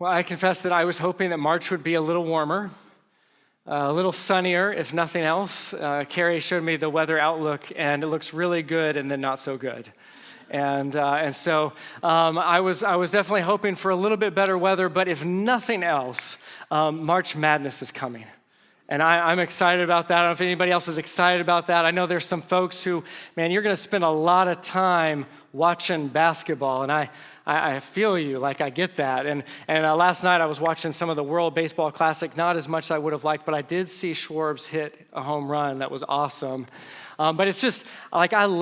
Well, I confess that I was hoping that March would be a little warmer, a little sunnier, if nothing else. Carrie showed me the weather outlook, and it looks really good and then not so good. And so I was definitely hoping for a little bit better weather, but if nothing else, March Madness is coming. And I'm excited about that. I don't know if anybody else is excited about that. I know there's some folks who, man, you're going to spend a lot of time watching basketball, and I feel you, like I get that. And last night I was watching some of the World Baseball Classic, not as much as I would have liked, but I did see Schwartz hit a home run. That was awesome. But it's just, like I'm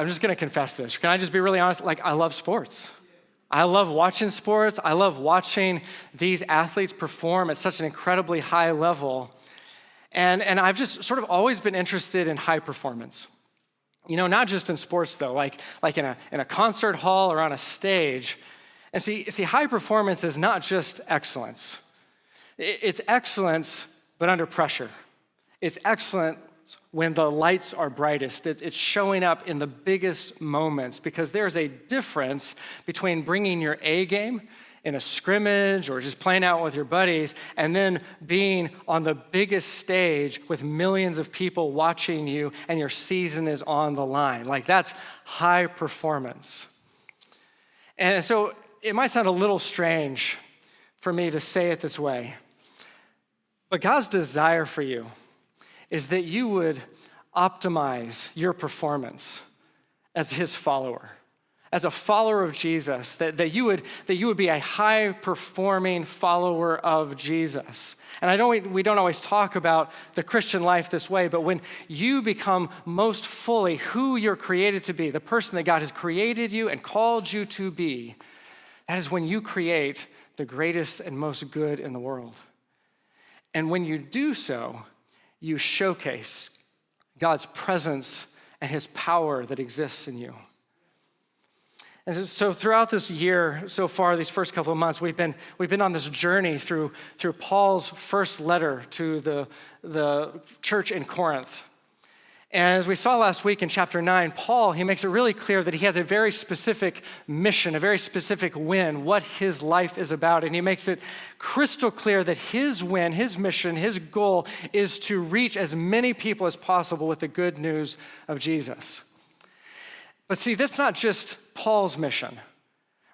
just going to confess this. Can I just be really honest? Like, I love sports. I love watching sports. I love watching these athletes perform at such an incredibly high level. And I've just sort of always been interested in high performance. You know, not just in sports though, like in a concert hall or on a stage. And see, high performance is not just excellence. It's excellence, but under pressure. It's excellence when the lights are brightest. It's showing up in the biggest moments, because there's a difference between bringing your A game in a scrimmage or just playing out with your buddies and then being on the biggest stage with millions of people watching you and your season is on the line. Like, that's high performance. And so it might sound a little strange for me to say it this way, but God's desire for you is that you would optimize your performance as his follower, as a follower of Jesus, that you would be a high-performing follower of Jesus. And we don't always talk about the Christian life this way, but when you become most fully who you're created to be, the person that God has created you and called you to be, that is when you create the greatest and most good in the world. And when you do so, you showcase God's presence and his power that exists in you. And so throughout this year, so far, these first couple of months, we've been on this journey through Paul's first letter to the church in Corinth. And as we saw last week in chapter 9, Paul, he makes it really clear that he has a very specific mission, a very specific win, what his life is about. And he makes it crystal clear that his win, his mission, his goal is to reach as many people as possible with the good news of Jesus. But see, that's not just Paul's mission,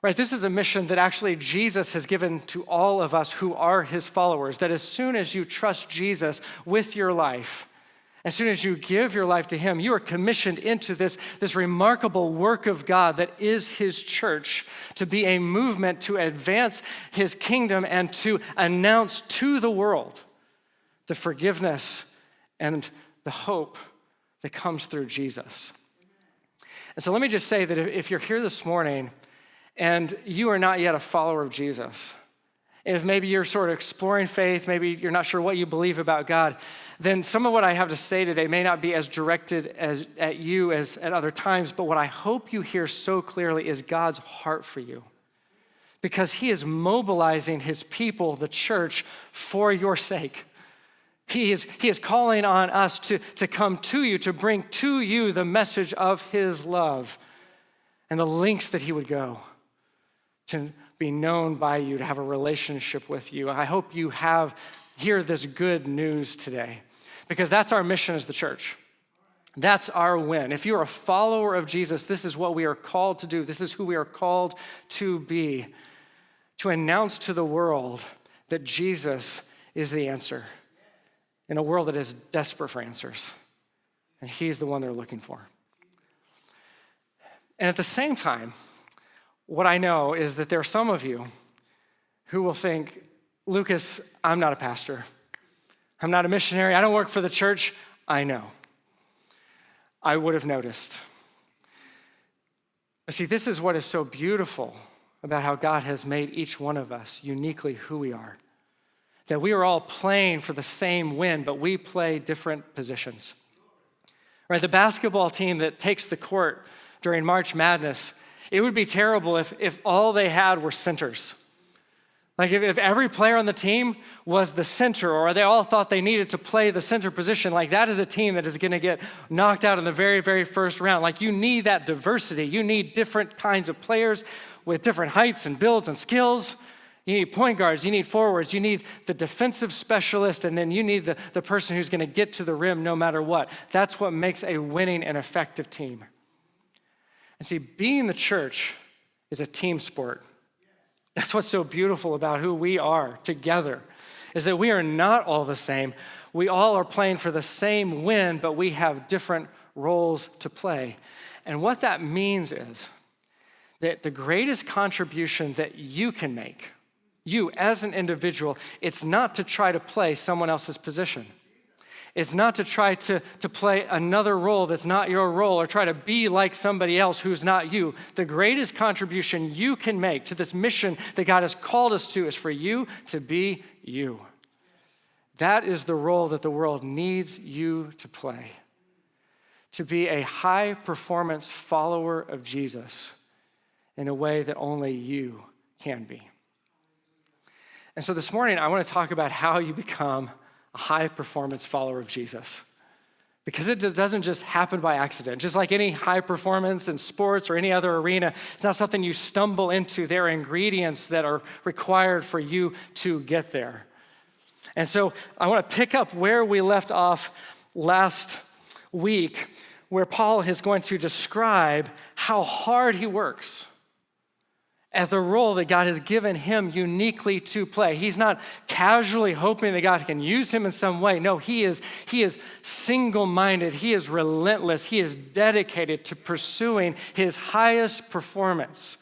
right? This is a mission that actually Jesus has given to all of us who are his followers, that as soon as you trust Jesus with your life, as soon as you give your life to him, you are commissioned into this remarkable work of God that is his church, to be a movement to advance his kingdom and to announce to the world the forgiveness and the hope that comes through Jesus. And so let me just say that if you're here this morning and you are not yet a follower of Jesus, if maybe you're sort of exploring faith, maybe you're not sure what you believe about God, then some of what I have to say today may not be as directed at you as at other times, but what I hope you hear so clearly is God's heart for you, because he is mobilizing his people, the church, for your sake. He is calling on us to come to you, to bring to you the message of his love and the lengths that he would go to be known by you, to have a relationship with you. I hope you hear this good news today, because that's our mission as the church. That's our win. If you're a follower of Jesus, this is what we are called to do. This is who we are called to be, to announce to the world that Jesus is the answer in a world that is desperate for answers, and he's the one they're looking for. And at the same time, what I know is that there are some of you who will think, Lucas, I'm not a pastor. I'm not a missionary. I don't work for the church. I know. I would have noticed. But see, this is what is so beautiful about how God has made each one of us uniquely who we are. That we are all playing for the same win, but we play different positions. Right? The basketball team that takes the court during March Madness, it would be terrible if all they had were centers. Like if every player on the team was the center, or they all thought they needed to play the center position, like that is a team that is gonna get knocked out in the very, very first round. Like you need that diversity. You need different kinds of players with different heights and builds and skills You need point guards, you need forwards, you need the defensive specialist, and then you need the person who's going to get to the rim no matter what. That's what makes a winning and effective team. And see, being the church is a team sport. That's what's so beautiful about who we are together, is that we are not all the same. We all are playing for the same win, but we have different roles to play. And what that means is that the greatest contribution that you can make, you as an individual, it's not to try to play someone else's position. It's not to try to play another role that's not your role or try to be like somebody else who's not you. The greatest contribution you can make to this mission that God has called us to is for you to be you. That is the role that the world needs you to play. To be a high-performance follower of Jesus in a way that only you can be. And so this morning, I want to talk about how you become a high-performance follower of Jesus. Because it doesn't just happen by accident. Just like any high performance in sports or any other arena, it's not something you stumble into. There are ingredients that are required for you to get there. And so I want to pick up where we left off last week, where Paul is going to describe how hard he works at the role that God has given him uniquely to play. He's not casually hoping that God can use him in some way. No, he is single-minded. He is relentless. He is dedicated to pursuing his highest performance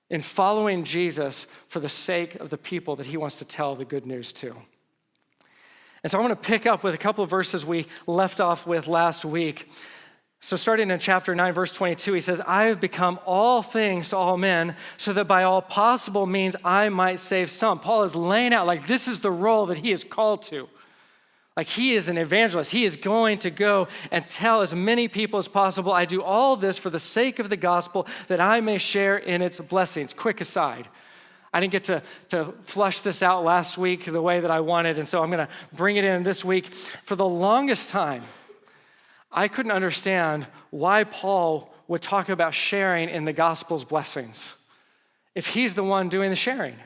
in following Jesus for the sake of the people that he wants to tell the good news to. And so I want to pick up with a couple of verses we left off with last week. So starting in chapter 9, verse 22, he says, I have become all things to all men so that by all possible means I might save some. Paul is laying out like this is the role that he is called to. Like he is an evangelist. He is going to go and tell as many people as possible, I do all this for the sake of the gospel that I may share in its blessings. Quick aside. I didn't get to flush this out last week the way that I wanted, and so I'm going to bring it in this week. For the longest time, I couldn't understand why Paul would talk about sharing in the gospel's blessings if he's the one doing the sharing.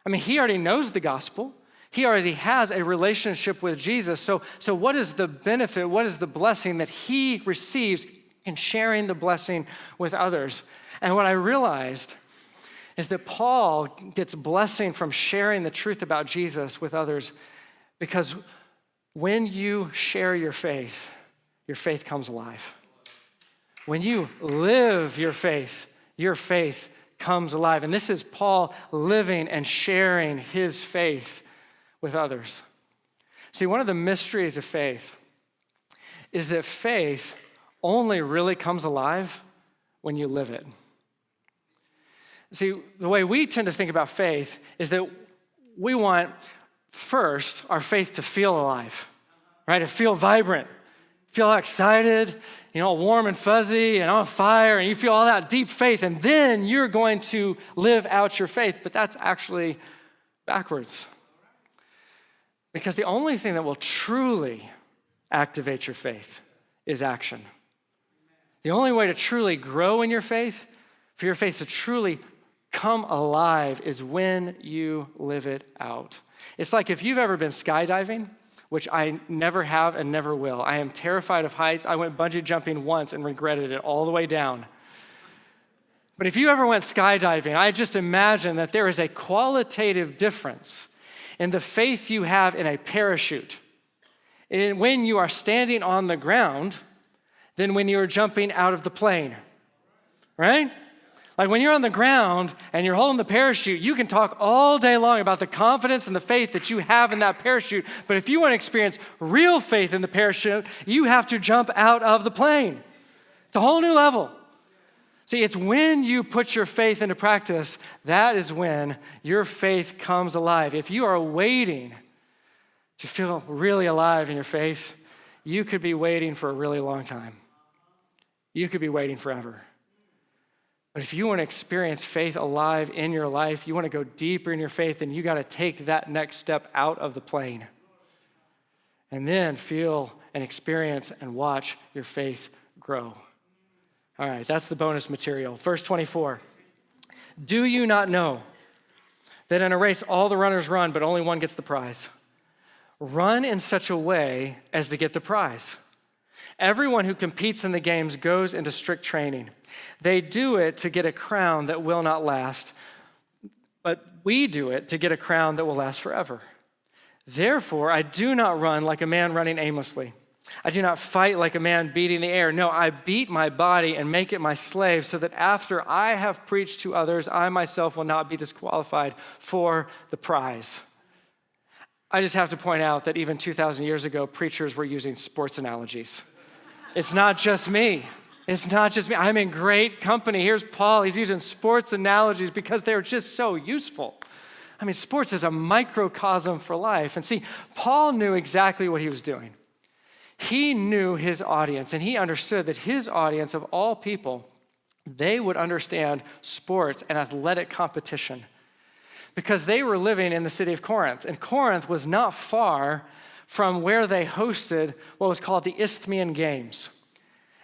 I mean, he already knows the gospel. He already has a relationship with Jesus. So what is the benefit? What is the blessing that he receives in sharing the blessing with others? And what I realized is that Paul gets blessing from sharing the truth about Jesus with others because when you share your faith comes alive. When you live your faith comes alive. And this is Paul living and sharing his faith with others. See, one of the mysteries of faith is that faith only really comes alive when you live it. See, the way we tend to think about faith is that we want first our faith to feel alive, right? To feel vibrant. Feel excited, warm and fuzzy and on fire, and you feel all that deep faith, and then you're going to live out your faith. But that's actually backwards. Because the only thing that will truly activate your faith is action. The only way to truly grow in your faith, for your faith to truly come alive, is when you live it out. It's like if you've ever been skydiving, which I never have and never will. I am terrified of heights. I went bungee jumping once and regretted it all the way down. But if you ever went skydiving, I just imagine that there is a qualitative difference in the faith you have in a parachute when you are standing on the ground than when you are jumping out of the plane, right? Like when you're on the ground and you're holding the parachute, you can talk all day long about the confidence and the faith that you have in that parachute. But if you want to experience real faith in the parachute, you have to jump out of the plane. It's a whole new level. See, it's when you put your faith into practice, that is when your faith comes alive. If you are waiting to feel really alive in your faith, you could be waiting for a really long time. You could be waiting forever. But if you want to experience faith alive in your life, you want to go deeper in your faith, then you got to take that next step out of the plane and then feel and experience and watch your faith grow. All right, that's the bonus material. Verse 24, do you not know that in a race all the runners run, but only one gets the prize. Run in such a way as to get the prize. Everyone who competes in the games goes into strict training. They do it to get a crown that will not last, but we do it to get a crown that will last forever. Therefore, I do not run like a man running aimlessly. I do not fight like a man beating the air. No, I beat my body and make it my slave so that after I have preached to others, I myself will not be disqualified for the prize. I just have to point out that even 2,000 years ago, preachers were using sports analogies. It's not just me. It's not just me. I'm in great company. Here's Paul. He's using sports analogies because they're just so useful. I mean, sports is a microcosm for life. And see, Paul knew exactly what he was doing. He knew his audience, and he understood that his audience of all people, they would understand sports and athletic competition because they were living in the city of Corinth. And Corinth was not far from where they hosted what was called the Isthmian Games.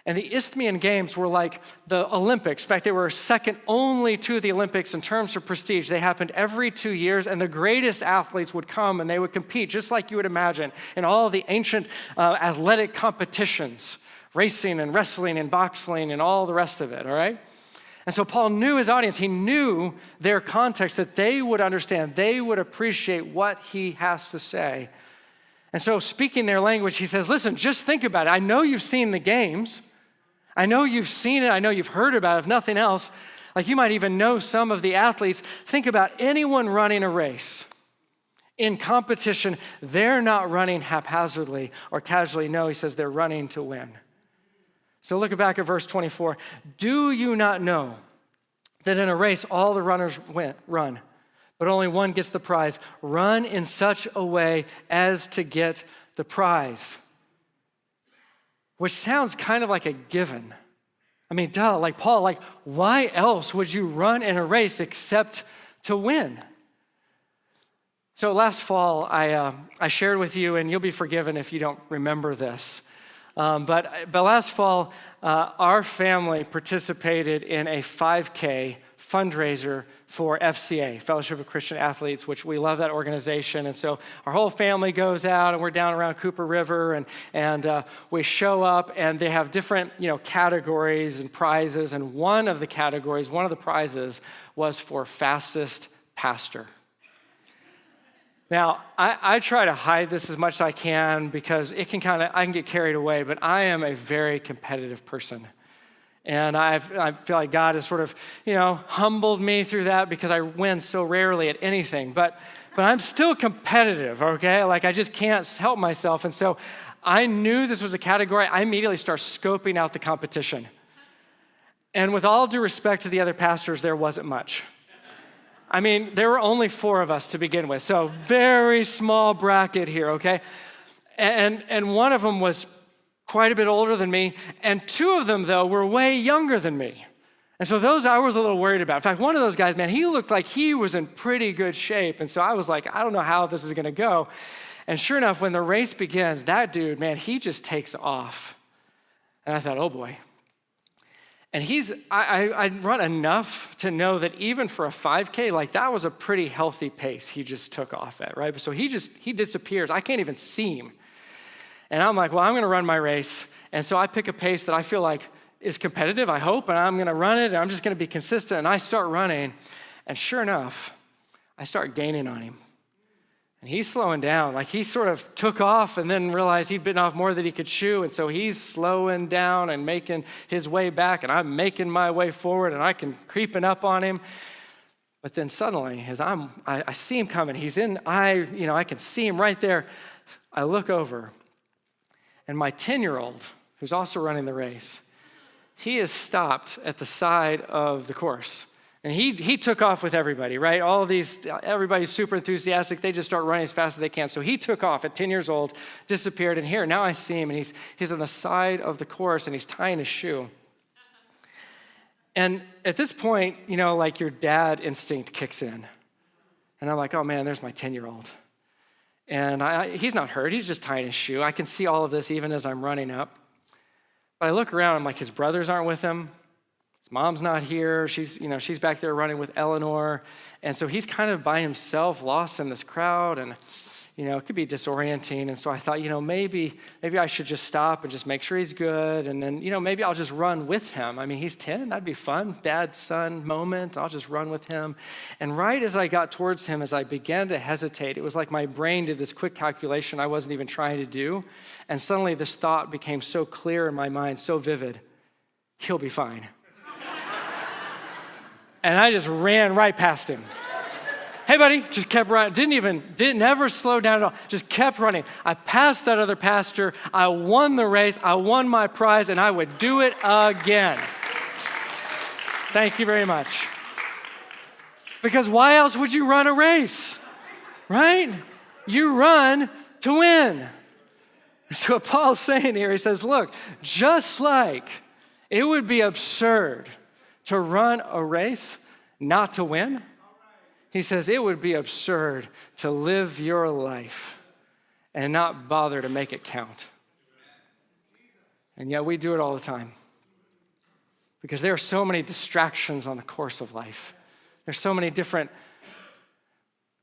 And the Isthmian Games were like the Olympics. In fact, they were second only to the Olympics in terms of prestige. They happened every 2 years, and the greatest athletes would come and they would compete, just like you would imagine, in all the ancient athletic competitions, racing and wrestling and boxing and all the rest of it, all right? And so Paul knew his audience. He knew their context, that they would understand, they would appreciate what he has to say. And so speaking their language, he says, listen, just think about it. I know you've seen the games. I know you've seen it. I know you've heard about it. If nothing else, like you might even know some of the athletes. Think about anyone running a race. In competition, they're not running haphazardly or casually. No, he says they're running to win. So look back at verse 24. Do you not know that in a race all the runners run, but only one gets the prize? Run in such a way as to get the prize. Which sounds kind of like a given. I mean, duh, like Paul, like why else would you run in a race except to win? So last fall, I shared with you, and you'll be forgiven if you don't remember this, but last fall, our family participated in a 5K fundraiser for FCA, Fellowship of Christian Athletes, which we love that organization. And so our whole family goes out, and we're down around Cooper River, and we show up, and they have different categories and prizes. And one of the prizes was for fastest pastor. Now, I try to hide this as much as I can because I can get carried away, but I am a very competitive person. And I feel like God has sort of, humbled me through that because I win so rarely at anything. But I'm still competitive, okay? Like I just can't help myself. And so I knew this was a category. I immediately start scoping out the competition. And with all due respect to the other pastors, there wasn't much. I mean, there were only 4 of us to begin with. So very small bracket here, okay? And one of them was quite a bit older than me, and 2 of them, though, were way younger than me. And so those I was a little worried about. In fact, one of those guys, man, he looked like he was in pretty good shape. And so I was like, I don't know how this is going to go. And sure enough, when the race begins, that dude, man, he just takes off. And I thought, oh boy. And I'd run enough to know that even for a 5K, like that was a pretty healthy pace he just took off at, right? So he disappears. I can't even see him. And I'm like, well, I'm going to run my race. And so I pick a pace that I feel like is competitive, I hope, and I'm going to run it, and I'm just going to be consistent. And I start running, and sure enough, I start gaining on him. And he's slowing down. Like he sort of took off and then realized he'd bitten off more than he could chew, and so he's slowing down and making his way back, and I'm making my way forward, and I can creeping up on him. But then suddenly, as I see him coming, I can see him right there. I look over, and my 10-year-old, who's also running the race, he is stopped at the side of the course. And he took off with everybody, right? Everybody's super enthusiastic. They just start running as fast as they can. So he took off at 10 years old, disappeared. And here, now I see him, and he's on the side of the course, and he's tying his shoe. And at this point, like your dad instinct kicks in. And I'm like, oh man, there's my 10-year-old. And he's not hurt. He's just tying his shoe. I can see all of this even as I'm running up. But I look around, I'm like, his brothers aren't with him. His His mom's not here. She's back there running with Eleanor. And so he's kind of by himself, lost in this crowd, and it could be disorienting. And so I thought, maybe I should just stop and just make sure he's good. And then, maybe I'll just run with him. I mean, he's 10. That'd be fun. Dad-son moment. I'll just run with him. And right as I got towards him, as I began to hesitate, it was like my brain did this quick calculation I wasn't even trying to do. And suddenly this thought became so clear in my mind, so vivid. He'll be fine. And I just ran right past him. Hey, buddy, just kept running. Didn't ever slow down at all. Just kept running. I passed that other pastor. I won the race. I won my prize, and I would do it again. Thank you very much. Because why else would you run a race, right? You run to win. So what Paul's saying here, he says, look, just like it would be absurd to run a race not to win, he says it would be absurd to live your life and not bother to make it count. And yet we do it all the time because there are so many distractions on the course of life. There's so many different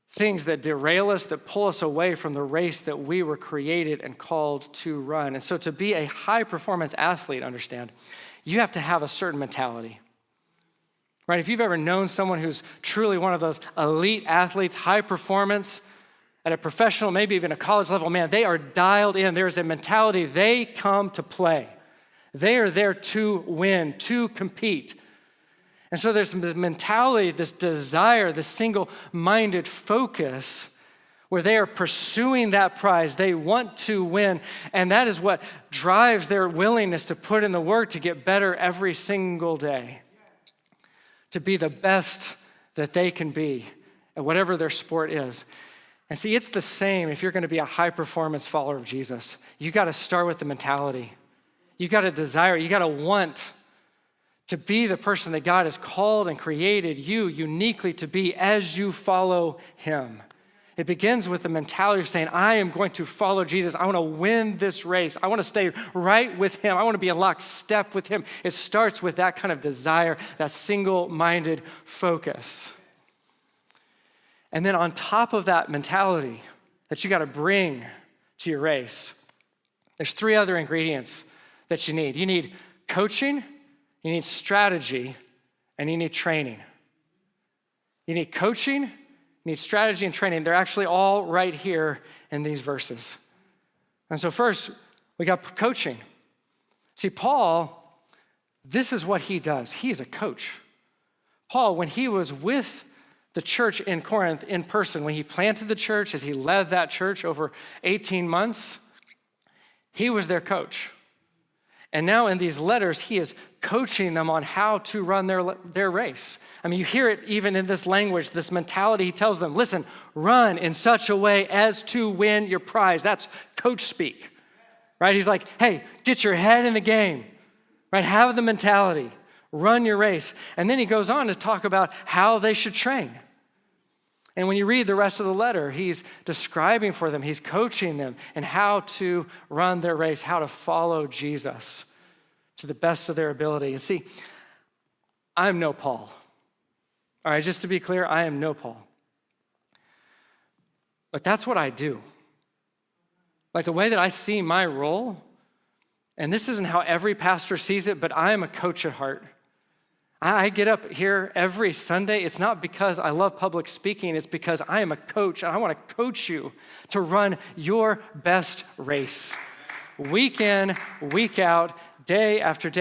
things that derail us, that pull us away from the race that we were created and called to run. And so to be a high-performance athlete, understand, you have to have a certain mentality. Right? If you've ever known someone who's truly one of those elite athletes, high performance at a professional, maybe even a college level, man, they are dialed in. There's a mentality. They come to play. They are there to win, to compete. And so there's this mentality, this desire, this single-minded focus where they are pursuing that prize. They want to win. And that is what drives their willingness to put in the work to get better every single day, to be the best that they can be at whatever their sport is. And see, it's the same if you're going to be a high-performance follower of Jesus. You got to start with the mentality. You got to desire, you got to want to be the person that God has called and created you uniquely to be as you follow him. It begins with the mentality of saying, I am going to follow Jesus. I want to win this race. I want to stay right with him. I want to be in lockstep with him. It starts with that kind of desire, that single-minded focus. And then on top of that mentality that you got to bring to your race, there's 3 other ingredients that you need. You need coaching, you need strategy, and you need training. You need coaching, you need strategy and training. They're actually all right here in these verses. And so first, we got coaching. See, Paul, this is what he does. He is a coach. Paul, when he was with the church in Corinth in person, when he planted the church, as he led that church over 18 months, he was their coach. And now in these letters, he is coaching them on how to run their race. I mean, you hear it even in this language, this mentality. He tells them, listen, run in such a way as to win your prize. That's coach speak, right? He's like, hey, get your head in the game, right? Have the mentality, run your race. And then he goes on to talk about how they should train. And when you read the rest of the letter, he's describing for them, he's coaching them in how to run their race, how to follow Jesus to the best of their ability. And see, I'm no Paul. All right, just to be clear, I am no Paul. But that's what I do. Like the way that I see my role, and this isn't how every pastor sees it, but I am a coach at heart. I get up here every Sunday. It's not because I love public speaking. It's because I am a coach, and I want to coach you to run your best race. Week in, week out, day after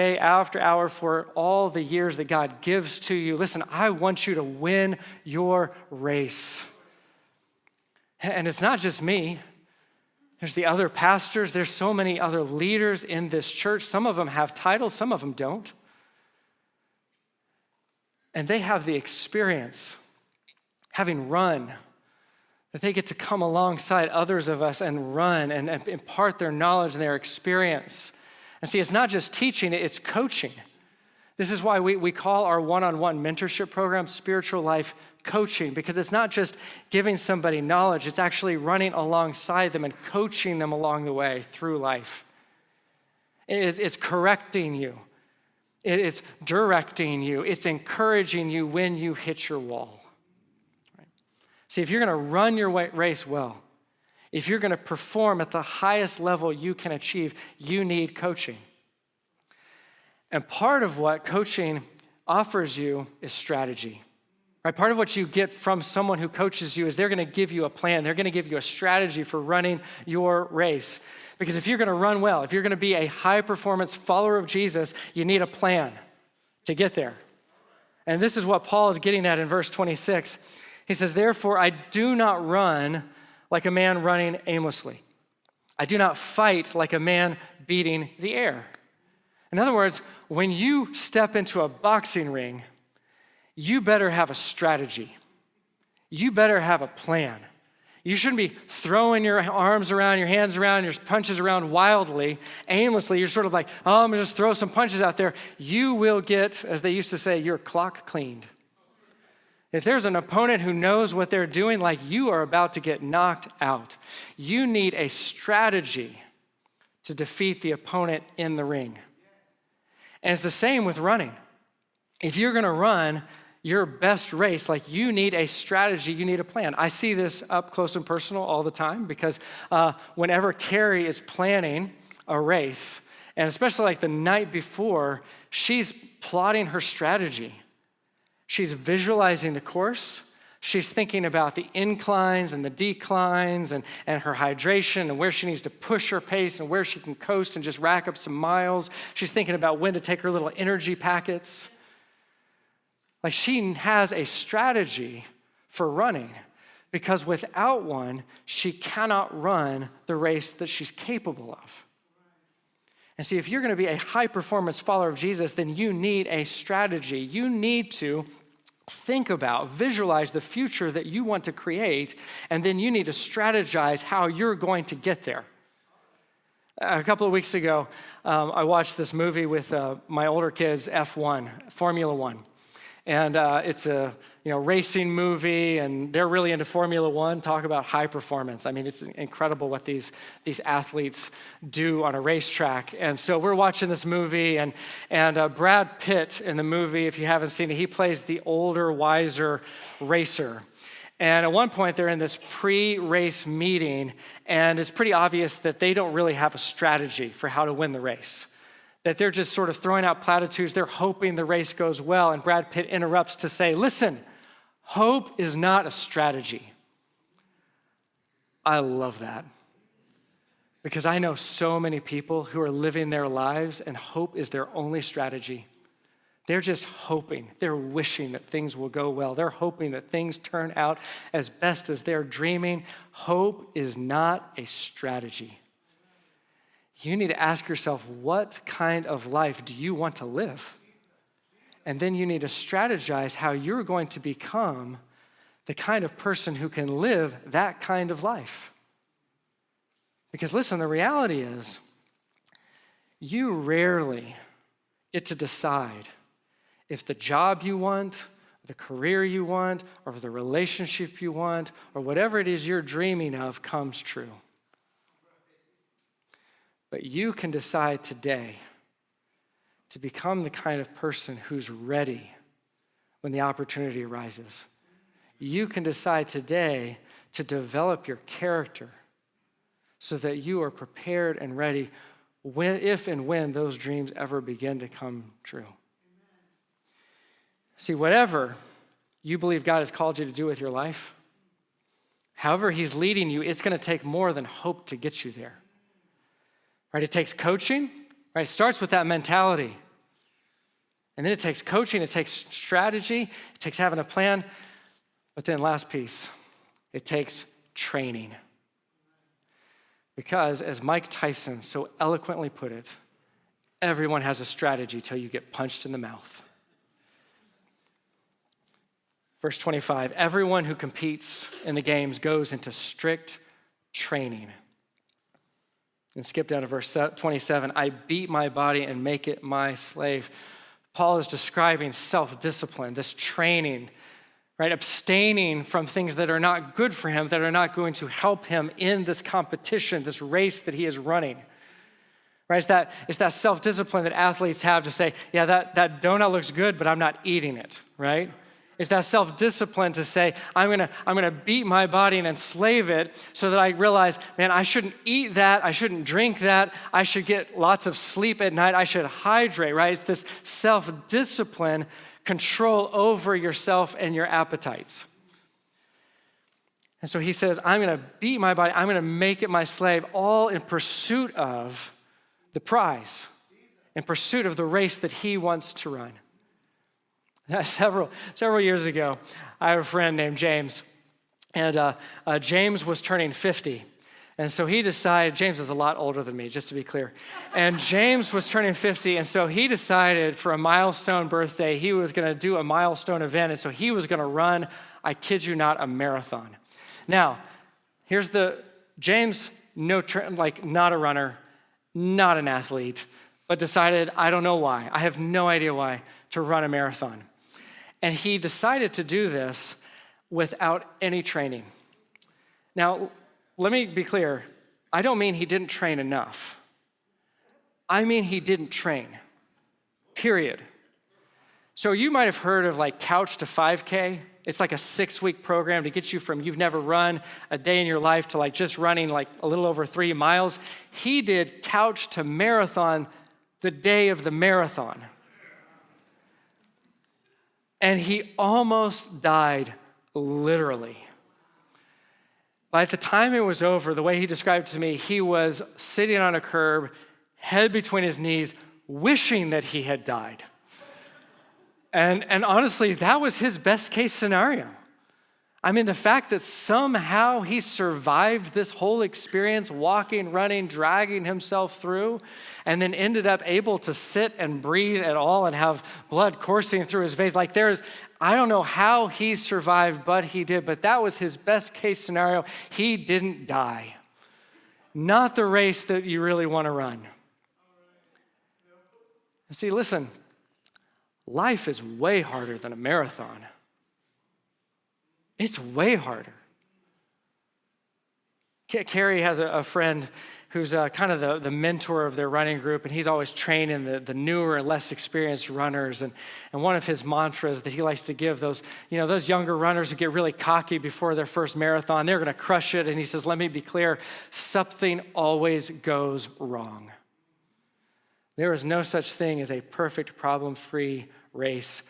hour for all the years that God gives to you. Listen, I want you to win your race. And it's not just me. There's the other pastors. There's so many other leaders in this church. Some of them have titles, some of them don't. And they have the experience, having run, that they get to come alongside others of us and run and impart their knowledge and their experience. And see, it's not just teaching, it's coaching. This is why we call our one-on-one mentorship program spiritual life coaching, because it's not just giving somebody knowledge, it's actually running alongside them and coaching them along the way through life. It's correcting you. It's directing you. It's encouraging you when you hit your wall. Right? See, if you're going to run your race well, if you're going to perform at the highest level you can achieve, you need coaching. And part of what coaching offers you is strategy. Right? Part of what you get from someone who coaches you is they're going to give you a plan. They're going to give you a strategy for running your race. Because if you're going to run well, if you're going to be a high-performance follower of Jesus, you need a plan to get there. And this is what Paul is getting at in verse 26. He says, therefore, I do not run like a man running aimlessly. I do not fight like a man beating the air. In other words, when you step into a boxing ring, you better have a strategy. You better have a plan. You shouldn't be throwing your arms around, your hands around, your punches around wildly, aimlessly. You're sort of like, oh, I'm going to just throw some punches out there. You will get, as they used to say, your clock cleaned. If there's an opponent who knows what they're doing, like you are about to get knocked out, you need a strategy to defeat the opponent in the ring. And it's the same with running. If you're going to run your best race, like you need a strategy, you need a plan. I see this up close and personal all the time because whenever Carrie is planning a race, and especially like the night before, she's plotting her strategy. She's visualizing the course. She's thinking about the inclines and the declines and her hydration and where she needs to push her pace and where she can coast and just rack up some miles. She's thinking about when to take her little energy packets. Like she has a strategy for running because without one, she cannot run the race that she's capable of. And see, if you're going to be a high-performance follower of Jesus, then you need a strategy. You need to think about, visualize the future that you want to create, and then you need to strategize how you're going to get there. A couple of weeks ago, I watched this movie with my older kids, F1, Formula One. And it's a racing movie, and they're really into Formula One. Talk about high performance. I mean, it's incredible what these athletes do on a racetrack. And so we're watching this movie, and Brad Pitt in the movie, if you haven't seen it, he plays the older, wiser racer. And at one point, they're in this pre-race meeting, and it's pretty obvious that they don't really have a strategy for how to win the race. That they're just sort of throwing out platitudes. They're hoping the race goes well. And Brad Pitt interrupts to say, listen, hope is not a strategy. I love that. Because I know so many people who are living their lives and hope is their only strategy. They're just hoping. They're wishing that things will go well. They're hoping that things turn out as best as they're dreaming. Hope is not a strategy. You need to ask yourself, what kind of life do you want to live? And then you need to strategize how you're going to become the kind of person who can live that kind of life. Because listen, the reality is, you rarely get to decide if the job you want, the career you want, or the relationship you want, or whatever it is you're dreaming of comes true. But you can decide today to become the kind of person who's ready when the opportunity arises. You can decide today to develop your character so that you are prepared and ready if and when those dreams ever begin to come true. See, whatever you believe God has called you to do with your life, however he's leading you, it's going to take more than hope to get you there. Right? It takes coaching, right? It starts with that mentality. And then it takes coaching, it takes strategy, it takes having a plan. But then last piece, it takes training. Because as Mike Tyson so eloquently put it, everyone has a strategy till you get punched in the mouth. Verse 25, everyone who competes in the games goes into strict training. And skip down to verse 27, I beat my body and make it my slave. Paul is describing self-discipline, this training, right? Abstaining from things that are not good for him, that are not going to help him in this competition, this race that he is running. right? It's that self-discipline that athletes have to say, yeah, that donut looks good, but I'm not eating it, right? It's that self-discipline to say, I'm gonna beat my body and enslave it so that I realize, man, I shouldn't eat that, I shouldn't drink that, I should get lots of sleep at night, I should hydrate, right? It's this self-discipline, control over yourself and your appetites. And so he says, I'm gonna beat my body, I'm gonna make it my slave, all in pursuit of the prize, in pursuit of the race that he wants to run. Several years ago, I have a friend named James, and James was turning 50. And so he decided, James is a lot older than me, just to be clear. And James was turning 50, and so he decided for a milestone birthday, he was gonna do a milestone event, and so he was gonna run, I kid you not, a marathon. Now, here's James, not a runner, not an athlete, but decided, I don't know why, I have no idea why, to run a marathon. And he decided to do this without any training. Now, let me be clear. I don't mean he didn't train enough. I mean he didn't train, period. So you might have heard of like Couch to 5K. It's like a 6-week program to get you from you've never run a day in your life to like just running like a little over 3 miles. He did Couch to Marathon the day of the marathon. And he almost died, literally. By the time it was over, the way he described it to me, he was sitting on a curb, head between his knees, wishing that he had died. And honestly, that was his best case scenario. I mean, the fact that somehow he survived this whole experience, walking, running, dragging himself through, and then ended up able to sit and breathe at all and have blood coursing through his veins. Like I don't know how he survived, but he did. But that was his best case scenario. He didn't die. Not the race that you really want to run. See, listen, life is way harder than a marathon. It's way harder. Carrie has a friend who's kind of the mentor of their running group, and he's always training the newer and less experienced runners. And one of his mantras that he likes to give those younger runners who get really cocky before their first marathon, they're gonna crush it. And he says, let me be clear, something always goes wrong. There is no such thing as a perfect problem-free race.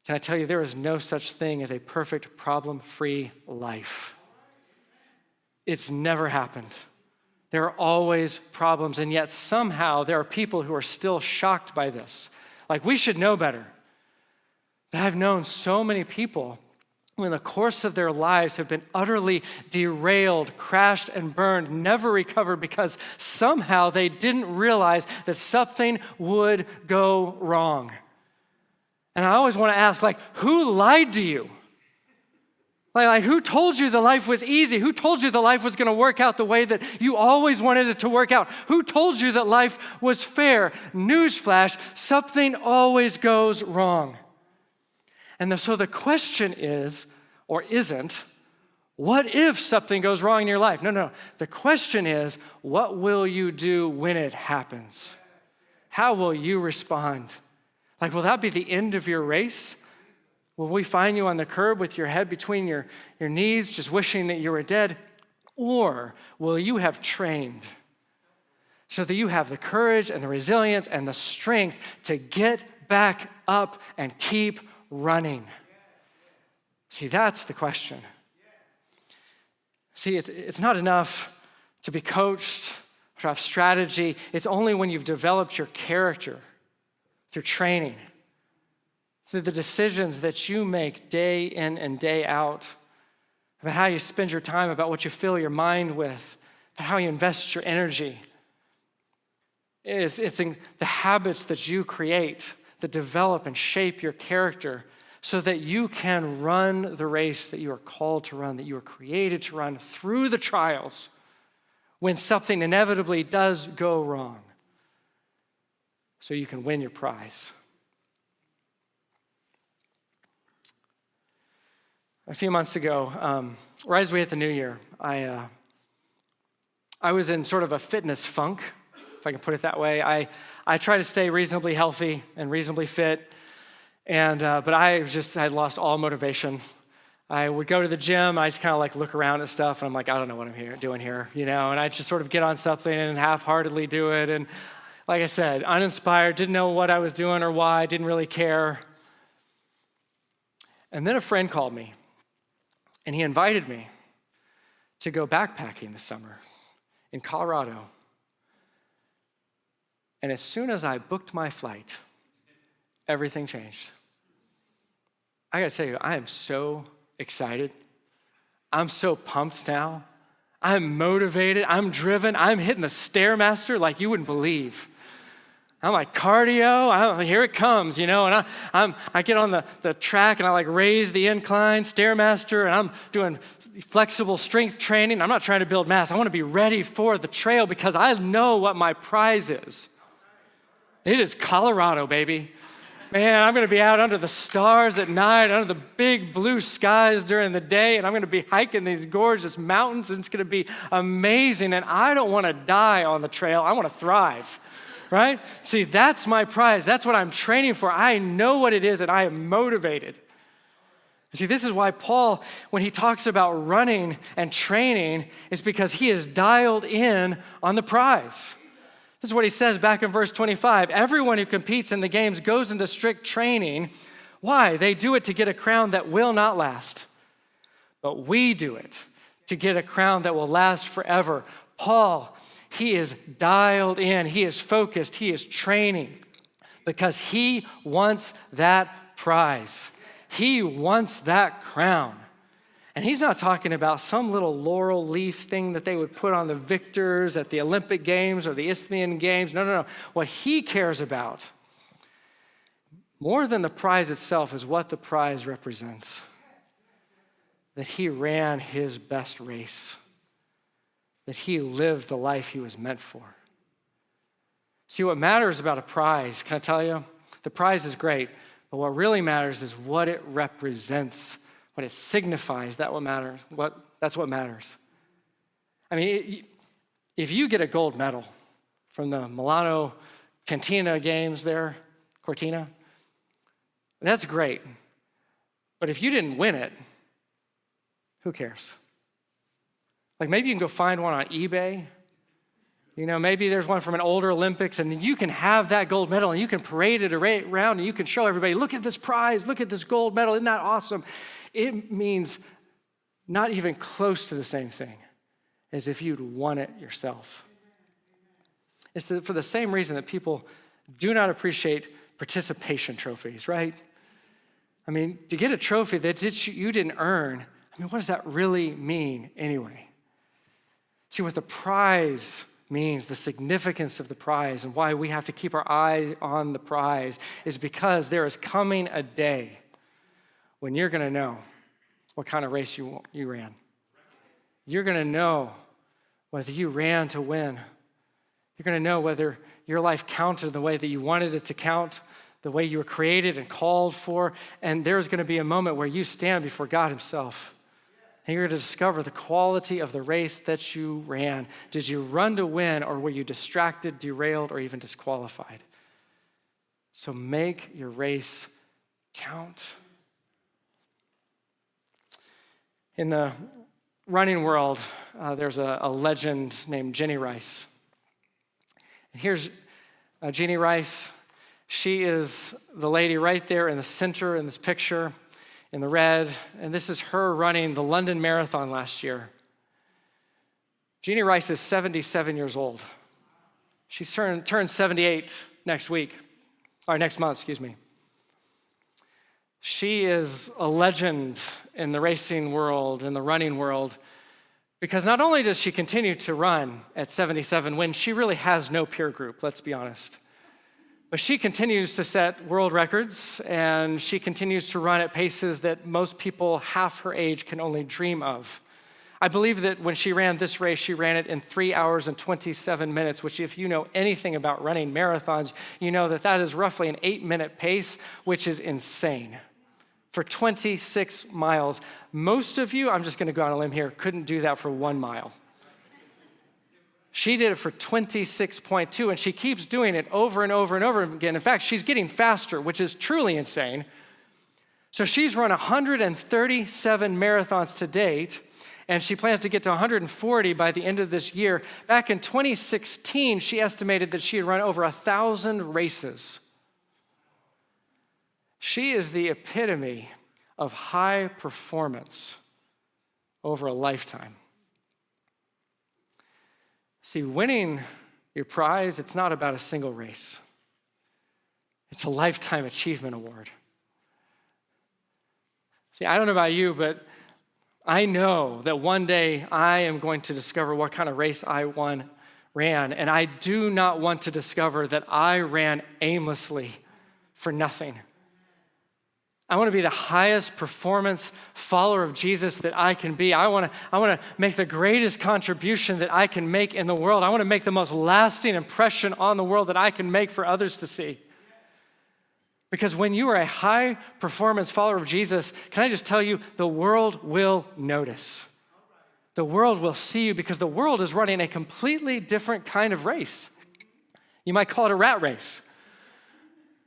Can I tell you, there is no such thing as a perfect problem-free life. It's never happened. There are always problems, and yet somehow there are people who are still shocked by this. Like, we should know better. But I've known so many people who in the course of their lives have been utterly derailed, crashed and burned, never recovered because somehow they didn't realize that something would go wrong. And I always want to ask, who lied to you? Like, who told you the life was easy? Who told you the life was going to work out the way that you always wanted it to work out? Who told you that life was fair? Newsflash, something always goes wrong. And so the question is, or isn't, what if something goes wrong in your life? No. The question is, what will you do when it happens? How will you respond? Will that be the end of your race? Will we find you on the curb with your head between your knees, just wishing that you were dead? Or will you have trained so that you have the courage and the resilience and the strength to get back up and keep running? See, that's the question. See, it's not enough to be coached or to have strategy. It's only when you've developed your character through training, through the decisions that you make day in and day out, about how you spend your time, about what you fill your mind with, about how you invest your energy. It's in the habits that you create that develop and shape your character so that you can run the race that you are called to run, that you are created to run through the trials when something inevitably does go wrong, so you can win your prize. A few months ago, right as we hit the new year, I was in sort of a fitness funk if I can put it that way. I try to stay reasonably healthy and reasonably fit, but I had lost all motivation. I would go to the gym, I just kind of like look around at stuff, and I'm like, I don't know what I'm doing here, and I just sort of get on something and half-heartedly do it, and like I said, uninspired, didn't know what I was doing or why, didn't really care. And then a friend called me, and he invited me to go backpacking this summer in Colorado. And as soon as I booked my flight, everything changed. I gotta tell you, I am so excited. I'm so pumped now. I'm motivated. I'm driven. I'm hitting the Stairmaster like you wouldn't believe. I'm like, cardio, here it comes, and I get on the track and I like raise the incline, Stairmaster, and I'm doing flexible strength training. I'm not trying to build mass. I want to be ready for the trail because I know what my prize is. It is Colorado, baby. Man, I'm going to be out under the stars at night, under the big blue skies during the day, and I'm going to be hiking these gorgeous mountains, and it's going to be amazing. And I don't want to die on the trail. I want to thrive, right? See, that's my prize. That's what I'm training for. I know what it is, and I am motivated. See, this is why Paul, when he talks about running and training, is because he is dialed in on the prize. This is what he says back in verse 25. Everyone who competes in the games goes into strict training. Why? They do it to get a crown that will not last. But we do it to get a crown that will last forever. Paul, he is dialed in. He is focused. He is training because he wants that prize. He wants that crown. And he's not talking about some little laurel leaf thing that they would put on the victors at the Olympic Games or the Isthmian Games. No. What he cares about, more than the prize itself, is what the prize represents. That he ran his best race. That he lived the life he was meant for. See, what matters about a prize, can I tell you? The prize is great, but what really matters is what it represents. What it signifies, that's what matters. I mean, if you get a gold medal from the Milano Cantina Games there, Cortina, that's great. But if you didn't win it, who cares? Like maybe you can go find one on eBay. Maybe there's one from an older Olympics, and you can have that gold medal, and you can parade it around, and you can show everybody, look at this prize, look at this gold medal, isn't that awesome? It means not even close to the same thing as if you'd won it yourself. It's for the same reason that people do not appreciate participation trophies, right? I mean, to get a trophy that you didn't earn, what does that really mean anyway? See, what the prize means, the significance of the prize, and why we have to keep our eye on the prize is because there is coming a day when you're going to know what kind of race you ran. You're going to know whether you ran to win. You're going to know whether your life counted the way that you wanted it to count, the way you were created and called for, and there's going to be a moment where you stand before God himself, and you're going to discover the quality of the race that you ran. Did you run to win, or were you distracted, derailed, or even disqualified? So make your race count. In the running world, there's a legend named Jenny Rice. And here's Jenny Rice. She is the lady right there in the center in this picture in the red. And this is her running the London Marathon last year. Jenny Rice is 77 years old. She's turned 78 next month. She is a legend in the racing world, in the running world, because not only does she continue to run at 77 when she really has no peer group, let's be honest, but she continues to set world records, and she continues to run at paces that most people half her age can only dream of. I believe that when she ran this race, she ran it in 3 hours and 27 minutes, which if you know anything about running marathons, you know that is roughly an 8-minute pace, which is insane. For 26 miles. Most of you, I'm just going to go on a limb here, couldn't do that for 1 mile. She did it for 26.2, and she keeps doing it over and over and over again. In fact, she's getting faster, which is truly insane. So she's run 137 marathons to date, and she plans to get to 140 by the end of this year. Back in 2016, she estimated that she had run over 1,000 races. She is the epitome of high performance over a lifetime. See, winning your prize, it's not about a single race. It's a lifetime achievement award. See, I don't know about you, but I know that one day I am going to discover what kind of race I ran, and I do not want to discover that I ran aimlessly for nothing. I want to be the highest performance follower of Jesus that I can be. I want to make the greatest contribution that I can make in the world. I want to make the most lasting impression on the world that I can make for others to see. Because when you are a high performance follower of Jesus, can I just tell you, the world will notice. The world will see you because the world is running a completely different kind of race. You might call it a rat race.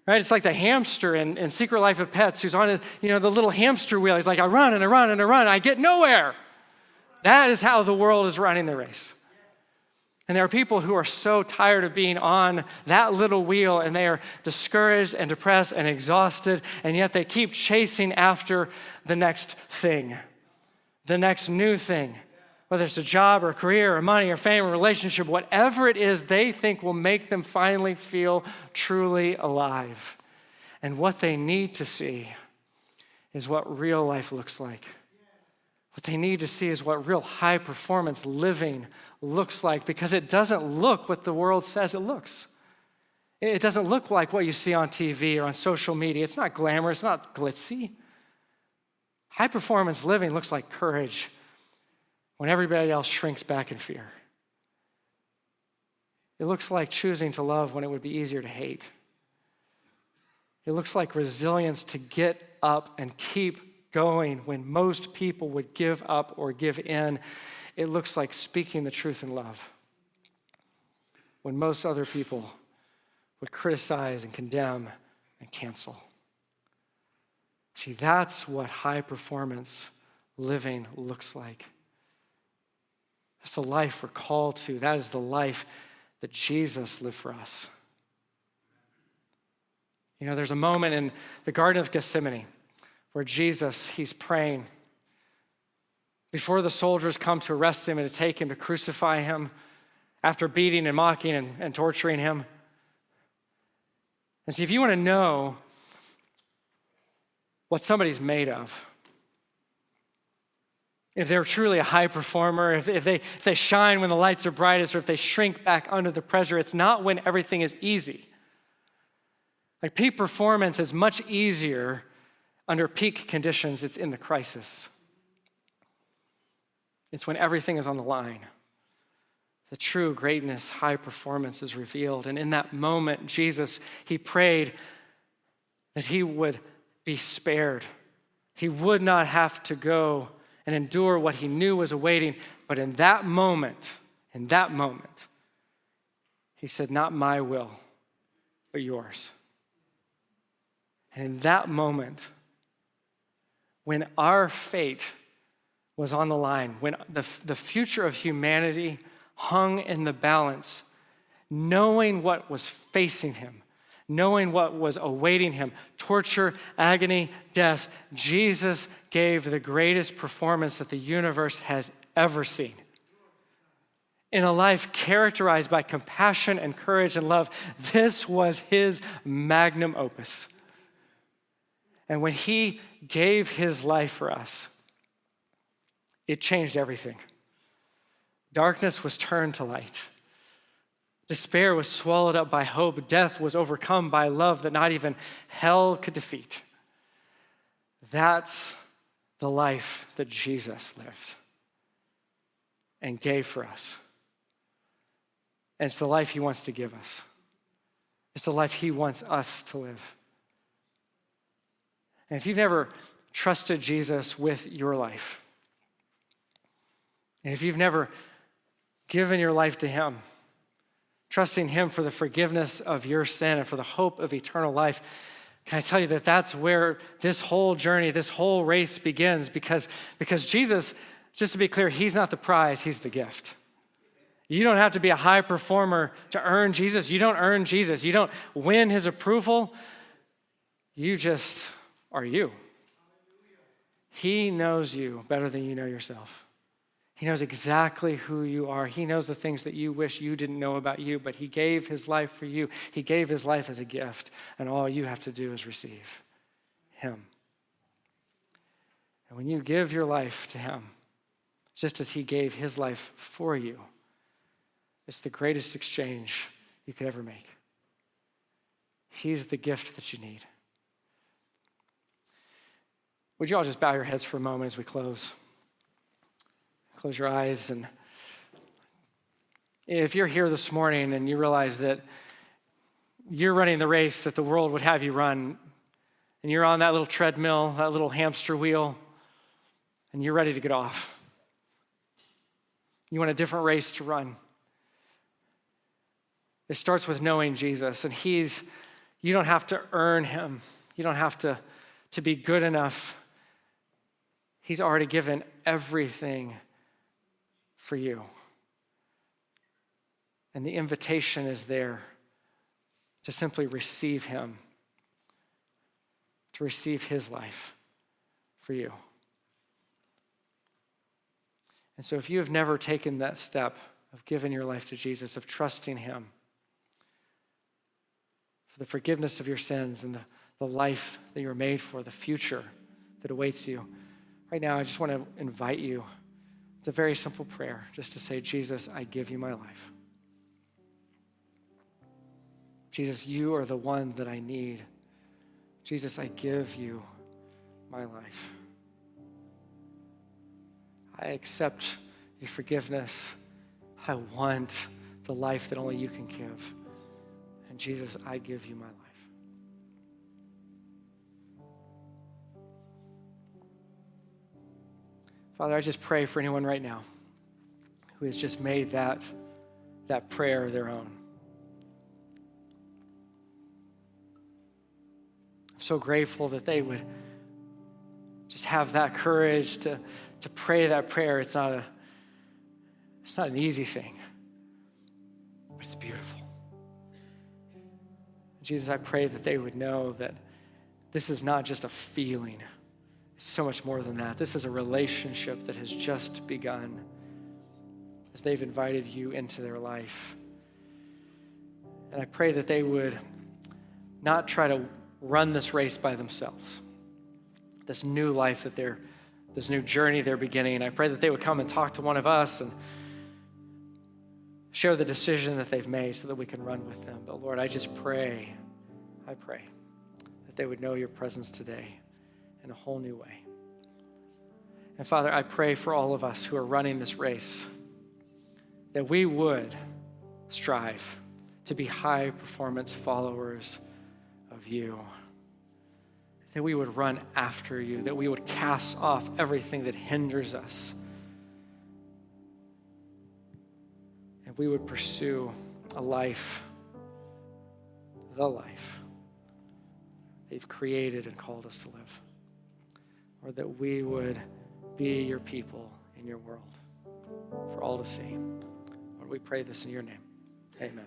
Right? It's like the hamster in Secret Life of Pets who's on the little hamster wheel. He's like, I run and I run and I run. I get nowhere. That is how the world is running the race. And there are people who are so tired of being on that little wheel, and they are discouraged and depressed and exhausted, and yet they keep chasing after the next thing, the next new thing. Whether it's a job or a career or money or fame or relationship, whatever it is they think will make them finally feel truly alive. And what they need to see is what real life looks like. What they need to see is what real high performance living looks like, because it doesn't look what the world says it looks. It doesn't look like what you see on TV or on social media. It's not glamorous, it's not glitzy. High performance living looks like courage when everybody else shrinks back in fear. It looks like choosing to love when it would be easier to hate. It looks like resilience to get up and keep going when most people would give up or give in. It looks like speaking the truth in love when most other people would criticize and condemn and cancel. See, that's what high performance living looks like. That's the life we're called to. That is the life that Jesus lived for us. You know, there's a moment in the Garden of Gethsemane where Jesus, he's praying before the soldiers come to arrest him and to take him to crucify him after beating and mocking and torturing him. And see, if you want to know what somebody's made of, if they're truly a high performer, if they shine when the lights are brightest, or if they shrink back under the pressure, it's not when everything is easy. Like peak performance is much easier under peak conditions. It's in the crisis. It's when everything is on the line. The true greatness, high performance is revealed. And in that moment, Jesus, he prayed that he would be spared. He would not have to go and endure what he knew was awaiting. But in that moment, he said, not my will, but yours. And in that moment, when our fate was on the line, when the future of humanity hung in the balance, knowing what was facing him, knowing what was awaiting him, torture, agony, death, Jesus gave the greatest performance that the universe has ever seen. In a life characterized by compassion and courage and love, this was his magnum opus. And when he gave his life for us, it changed everything. Darkness was turned to light. Despair was swallowed up by hope. Death was overcome by love that not even hell could defeat. That's the life that Jesus lived and gave for us. And it's the life he wants to give us. It's the life he wants us to live. And if you've never trusted Jesus with your life, and if you've never given your life to him, trusting him for the forgiveness of your sin and for the hope of eternal life, can I tell you that that's where this whole journey, this whole race begins, because Jesus, just to be clear, he's not the prize, he's the gift. You don't have to be a high performer to earn Jesus. You don't earn Jesus. You don't win his approval. You just are you. He knows you better than you know yourself. He knows exactly who you are. He knows the things that you wish you didn't know about you, but he gave his life for you. He gave his life as a gift, and all you have to do is receive him. And when you give your life to him, just as he gave his life for you, it's the greatest exchange you could ever make. He's the gift that you need. Would you all just bow your heads for a moment as we close? Close your eyes. And if you're here this morning and you realize that you're running the race that the world would have you run, and you're on that little treadmill, that little hamster wheel, and you're ready to get off. You want a different race to run. It starts with knowing Jesus, and you don't have to earn him. You don't have to be good enough. He's already given everything for you. And the invitation is there to simply receive him, to receive his life for you. And so if you have never taken that step of giving your life to Jesus, of trusting him for the forgiveness of your sins and the life that you're made for, the future that awaits you, right now I just want to invite you. It's a very simple prayer, just to say, Jesus, I give you my life. Jesus, you are the one that I need. Jesus, I give you my life. I accept your forgiveness. I want the life that only you can give. And Jesus, I give you my life. Father, I just pray for anyone right now who has just made that prayer their own. I'm so grateful that they would just have that courage to pray that prayer. It's not an easy thing, but it's beautiful. Jesus, I pray that they would know that this is not just a feeling. It's so much more than that. This is a relationship that has just begun as they've invited you into their life. And I pray that they would not try to run this race by themselves, this new life this new journey they're beginning. I pray that they would come and talk to one of us and share the decision that they've made so that we can run with them. But Lord, I pray that they would know your presence today in a whole new way. And Father, I pray for all of us who are running this race that we would strive to be high performance followers of you, that we would run after you, that we would cast off everything that hinders us, and we would pursue a life, the life that you've created and called us to live. Or that we would be your people in your world for all to see. Lord, we pray this in your name. Amen.